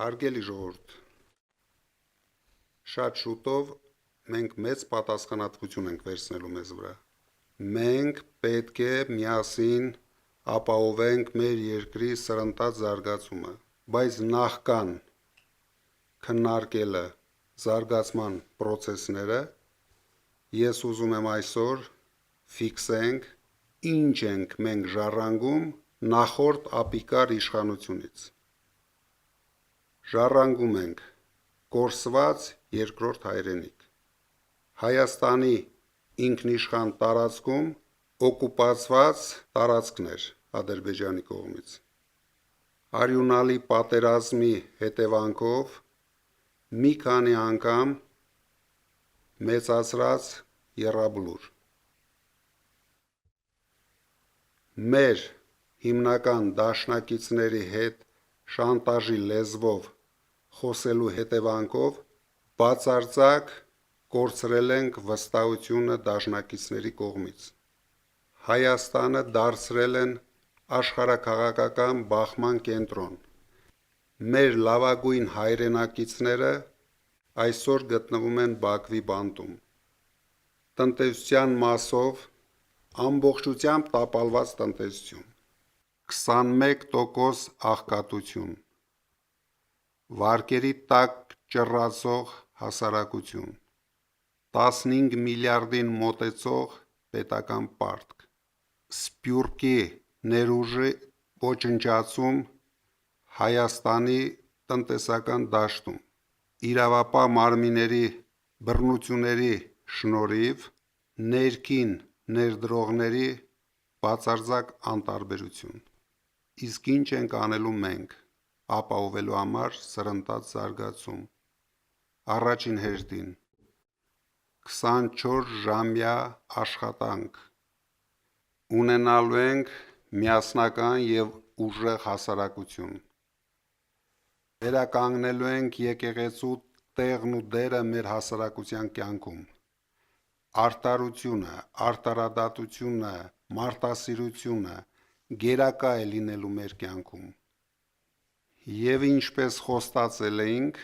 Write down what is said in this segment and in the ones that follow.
Հարգելի ժողովուրդ, շատ շուտով մենք մեծ պատասխանատվություն ենք վերցնելու մեզ վրա։ Մենք պետք է միասին ապահովենք մեր երկրի սրընթաց զարգացումը, բայց նախքան քննարկելը զարգացման պրոցեսները, ես ուզում եմ այսօր ֆիքսենք, ինչ ենք մենք ժառանգում նախորդ ապիկար իշխանությունից։ Ժառանգում ենք կորսված երկրորդ հայրենիք։ Հայաստանի ինքնիշխան տարածքում օկուպացված տարածքներ Ադրբեջանի կողմից։ Արյունալի պատերազմի հետևանքով մի քանի անգամ մեծացրած եռաբլուր։ Մեր հիմնական դաշնակիցների հետ շանտաժի լեզվով խոսելու հետևանքով բացարձակ կորցրել ենք վստահությունը դաշնակիցների կողմից։ Հայաստանը դարձրել են աշխարհաքաղաքական բախման կենտրոն։ Մեր լավագույն հայրենակիցները այսօր գտնվում են Բաքվի բանտում։ Տնտեսության մասով ամբողջությամբ տապալված տնտեսություն, 21% աղքատություն, վարկերի տակ ճռռացող հասարակություն, 15 միլիարդին մոտեցող պետական պարտք, սփյուռքի ներուժի ոչնչացում Հայաստանի տնտեսական դաշտում, իրավապահ մարմինների բռնությունների շնորհիվ ներքին ներդրողների բացարձակ անտարբերություն։ Իսկ ինչ ենք անելու մենք ապահովելու համար սրընթաց զարգացում։ Առաջին հերթին 24-ժամյա աշխատանք ունենալու ենք միասնական և ուժեղ հասարակություն։ Վերականգնելու ենք եկեղեցու տեղն ու դերը մեր հասարակության կյանքում։ Արդարությունը, արդարադատությունը, մարդասիրությունը գերակա է լինելու մեր կյանքում։ Եվ ինչպես խոստացել էինք,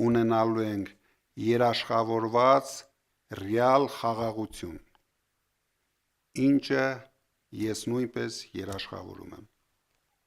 ունենալու ենք երաշխավորված ռեալ խաղաղություն, ինչը ես նույնպես երաշխավորում եմ։